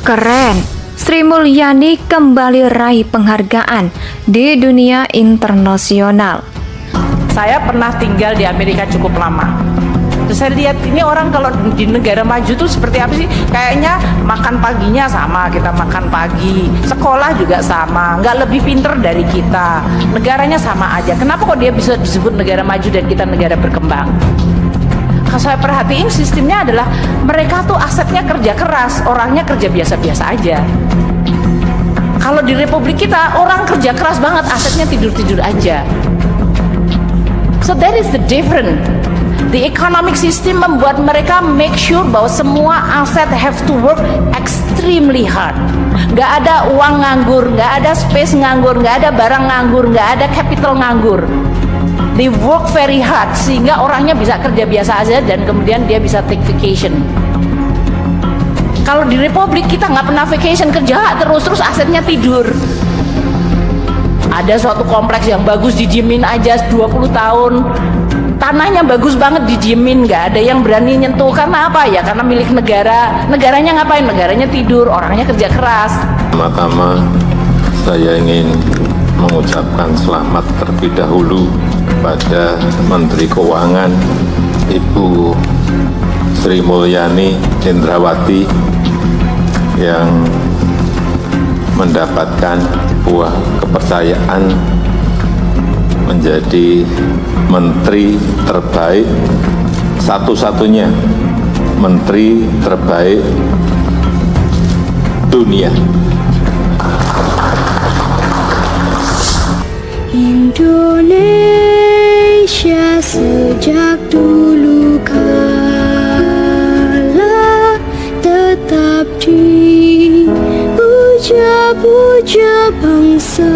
Keren, Sri Mulyani kembali raih penghargaan di dunia internasional. Saya pernah tinggal di Amerika cukup lama. Terus saya lihat ini orang kalau di negara maju tuh seperti apa sih? Kayaknya makan paginya sama, kita makan pagi. Sekolah juga sama, nggak lebih pinter dari kita. Negaranya sama aja. Kenapa kok dia bisa disebut negara maju dan kita negara berkembang? Kalau saya perhatiin sistemnya adalah mereka tuh asetnya kerja keras, orangnya kerja biasa-biasa aja. Kalau di Republik kita orang kerja keras banget, asetnya tidur-tidur aja. So that is the difference. The economic system membuat mereka make sure bahwa semua aset have to work extremely hard. Gak ada uang nganggur, gak ada space nganggur, gak ada barang nganggur, gak ada capital nganggur. They work very hard sehingga orangnya bisa kerja biasa aja dan kemudian dia bisa take vacation. Kalau di Republik kita nggak pernah vacation, kerja terus asetnya tidur. Ada suatu kompleks yang bagus didiemin aja 20 tahun. Tanahnya bagus banget didiemin, nggak ada yang berani nyentuh. Karena apa ya? Karena milik negara. Negaranya ngapain? Negaranya tidur, orangnya kerja keras. Pertama-tama saya ingin mengucapkan selamat terlebih dahulu kepada Menteri Keuangan Ibu Sri Mulyani Indrawati yang mendapatkan sebuah kepercayaan menjadi menteri terbaik, satu-satunya menteri terbaik dunia. Indonesia sejak dulu kala tetap dipuja-puja bangsa.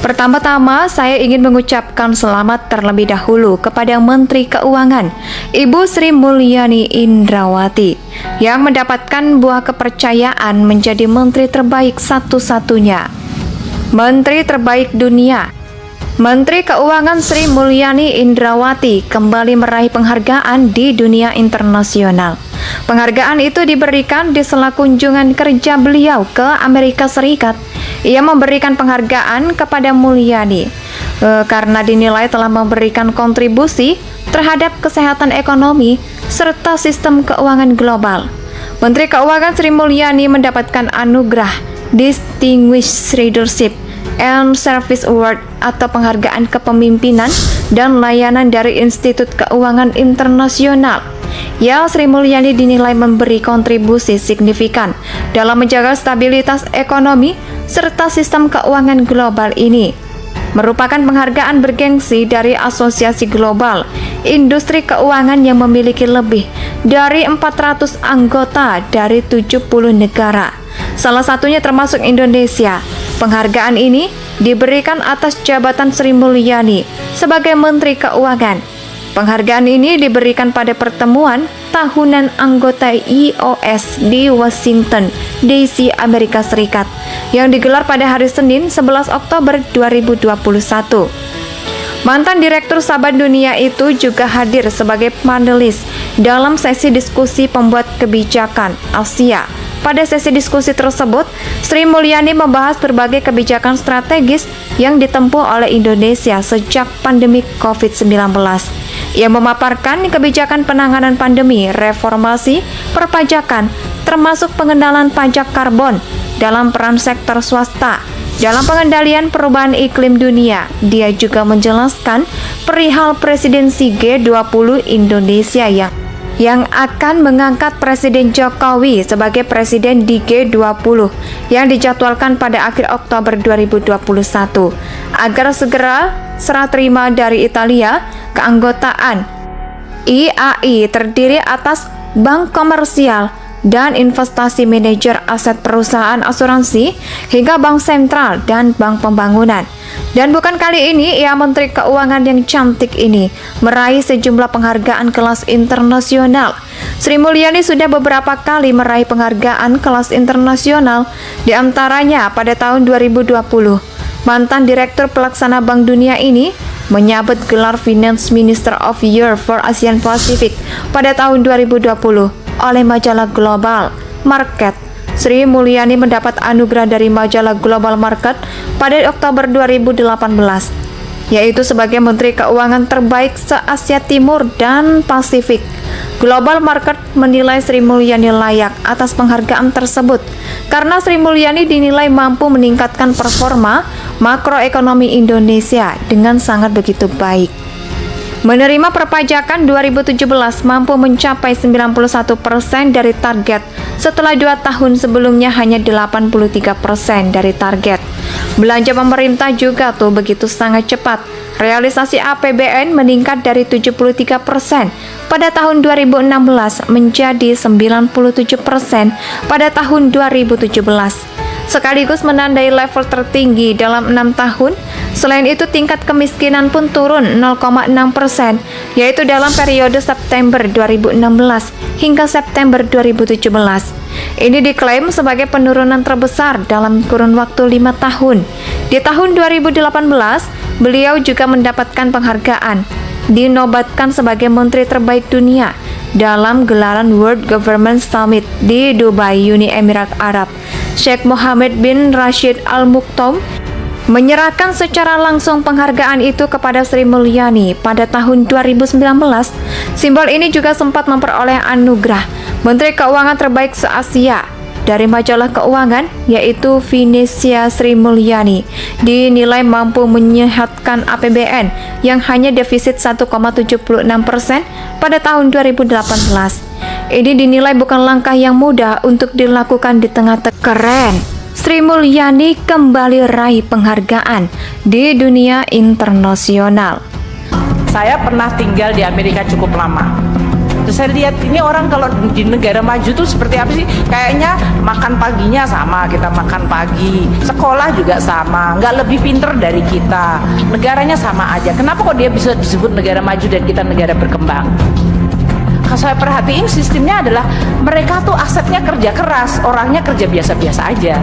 Pertama-tama saya ingin mengucapkan selamat terlebih dahulu kepada Menteri Keuangan Ibu Sri Mulyani Indrawati yang mendapatkan buah kepercayaan menjadi menteri terbaik satu-satunya. Menteri terbaik dunia. Menteri Keuangan Sri Mulyani Indrawati kembali meraih penghargaan di dunia internasional. Penghargaan itu diberikan di sela kunjungan kerja beliau ke Amerika Serikat. Ia memberikan penghargaan kepada Mulyani karena dinilai telah memberikan kontribusi terhadap kesehatan ekonomi serta sistem keuangan global. Menteri Keuangan Sri Mulyani mendapatkan anugerah Distinguished Leadership and Service Award atau penghargaan kepemimpinan dan layanan dari Institut Keuangan Internasional. Ya, Sri Mulyani dinilai memberi kontribusi signifikan dalam menjaga stabilitas ekonomi serta sistem keuangan global ini. Merupakan penghargaan bergengsi dari Asosiasi Global Industri Keuangan yang memiliki lebih dari 400 anggota dari 70 negara. Salah satunya termasuk Indonesia. Penghargaan ini diberikan atas jabatan Sri Mulyani sebagai Menteri Keuangan. Penghargaan ini diberikan pada pertemuan tahunan anggota IOS di Washington, D.C., Amerika Serikat yang digelar pada hari Senin 11 Oktober 2021. Mantan Direktur Saban Dunia itu juga hadir sebagai panelis dalam sesi diskusi pembuat kebijakan Asia. Pada sesi diskusi tersebut, Sri Mulyani membahas berbagai kebijakan strategis yang ditempuh oleh Indonesia sejak pandemi COVID-19. Ia memaparkan kebijakan penanganan pandemi, reformasi, perpajakan, termasuk pengenalan pajak karbon dalam peran sektor swasta dalam pengendalian perubahan iklim dunia. Dia juga menjelaskan perihal presidensi G20 Indonesia yang akan mengangkat Presiden Jokowi sebagai presiden di G20 yang dijadwalkan pada akhir Oktober 2021 agar segera serah terima dari Italia. Keanggotaan IAI terdiri atas bank komersial dan investasi manajer aset perusahaan asuransi hingga bank sentral dan bank pembangunan. Dan bukan kali ini ia Menteri Keuangan yang cantik ini meraih sejumlah penghargaan kelas internasional. Sri Mulyani sudah beberapa kali meraih penghargaan kelas internasional, diantaranya pada tahun 2020. Mantan Direktur Pelaksana Bank Dunia ini menyabet gelar Finance Minister of the Year for ASEAN Pacific pada tahun 2020 oleh majalah Global Market Sri Mulyani mendapat anugerah dari majalah Global Market pada Oktober 2018, yaitu sebagai Menteri Keuangan terbaik se-Asia Timur dan Pasifik. Global Market menilai Sri Mulyani layak atas penghargaan tersebut karena Sri Mulyani dinilai mampu meningkatkan performa makroekonomi Indonesia dengan sangat begitu baik. Menerima perpajakan 2017 mampu mencapai 91% dari target setelah 2 tahun sebelumnya hanya 83% dari target. Belanja pemerintah juga tuh begitu sangat cepat. Realisasi APBN meningkat dari 73% pada tahun 2016 menjadi 97% pada tahun 2017. Sekaligus menandai level tertinggi dalam 6 tahun. Selain itu, tingkat kemiskinan pun turun 0,6%, yaitu dalam periode September 2016 hingga September 2017. Ini diklaim sebagai penurunan terbesar dalam kurun waktu 5 tahun. Di tahun 2018, beliau juga mendapatkan penghargaan, dinobatkan sebagai Menteri Terbaik Dunia dalam gelaran World Government Summit di Dubai, Uni Emirat Arab. Sheikh Mohammed bin Rashid Al Maktoum menyerahkan secara langsung penghargaan itu kepada Sri Mulyani pada tahun 2019. Simbol ini juga sempat memperoleh anugerah Menteri Keuangan Terbaik se-Asia dari majalah keuangan, yaitu Finance. Sri Mulyani dinilai mampu menyehatkan APBN yang hanya defisit 1,76% pada tahun 2018. Ini dinilai bukan langkah yang mudah untuk dilakukan di tengah keren. Sri Mulyani kembali raih penghargaan di dunia internasional. Saya pernah tinggal di Amerika cukup lama. Terus saya lihat ini orang kalau di negara maju tuh seperti apa sih? Kayaknya makan paginya sama, kita makan pagi. Sekolah juga sama, nggak lebih pinter dari kita. Negaranya sama aja. Kenapa kok dia bisa disebut negara maju dan kita negara berkembang? Kalau saya perhatiin sistemnya adalah mereka tuh asetnya kerja keras, orangnya kerja biasa-biasa aja.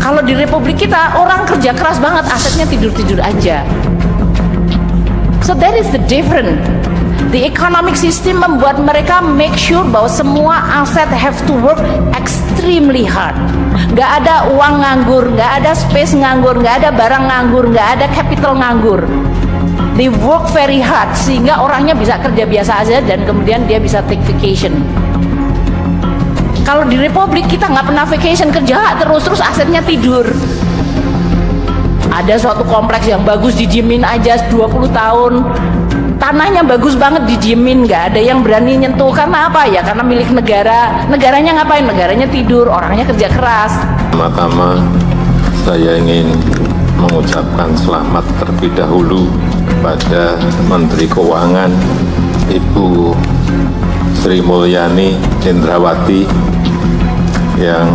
Kalau di Republik kita orang kerja keras banget, asetnya tidur-tidur aja. So that is the difference. The economic system membuat mereka make sure bahwa semua aset have to work extremely hard. Gak ada uang nganggur, gak ada space nganggur, gak ada barang nganggur, gak ada capital nganggur. They work very hard sehingga orangnya bisa kerja biasa aja dan kemudian dia bisa take vacation. Kalau di Republik kita nggak pernah vacation, kerja terus asetnya tidur. Ada suatu kompleks yang bagus didiemin aja 20 tahun, tanahnya bagus banget didiemin, nggak ada yang berani nyentuh. Karena apa ya? Karena milik negara. Negaranya ngapain? Negaranya tidur, orangnya kerja keras. Pertama-tama saya ingin mengucapkan selamat terlebih dahulu kepada Menteri Keuangan Ibu Sri Mulyani Indrawati yang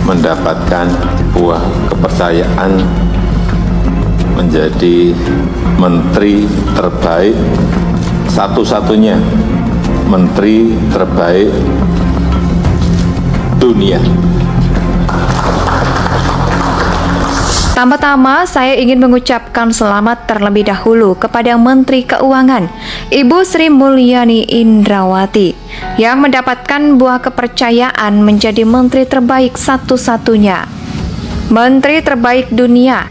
mendapatkan buah kepercayaan menjadi Menteri terbaik, satu-satunya Menteri terbaik dunia. Pertama-tama, saya ingin mengucapkan selamat terlebih dahulu kepada Menteri Keuangan, Ibu Sri Mulyani Indrawati, yang mendapatkan buah kepercayaan menjadi Menteri terbaik satu-satunya. Menteri terbaik dunia.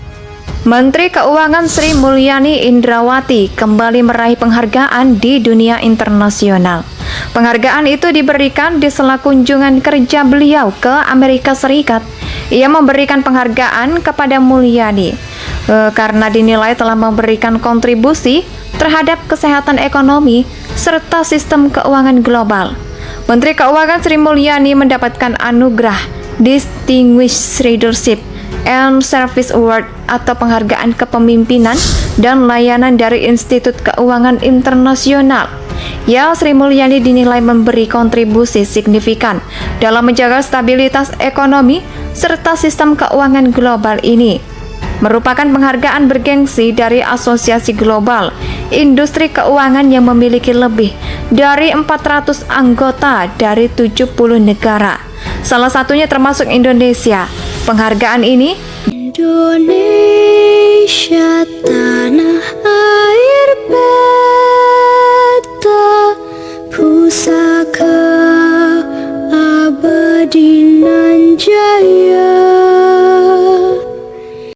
Menteri Keuangan Sri Mulyani Indrawati kembali meraih penghargaan di dunia internasional. Penghargaan itu diberikan di sela kunjungan kerja beliau ke Amerika Serikat. Ia memberikan penghargaan kepada Mulyani karena dinilai telah memberikan kontribusi terhadap kesehatan ekonomi serta sistem keuangan global. Menteri Keuangan Sri Mulyani mendapatkan anugerah Distinguished Leadership and Service Award atau penghargaan kepemimpinan dan layanan dari Institut Keuangan Internasional. Ya, Sri Mulyani dinilai memberi kontribusi signifikan dalam menjaga stabilitas ekonomi serta sistem keuangan global ini. Merupakan penghargaan bergengsi dari Asosiasi Global Industri Keuangan yang memiliki lebih dari 400 anggota dari 70 negara. Salah satunya termasuk Indonesia. Penghargaan ini Indonesia tanah air beta pusaka di nan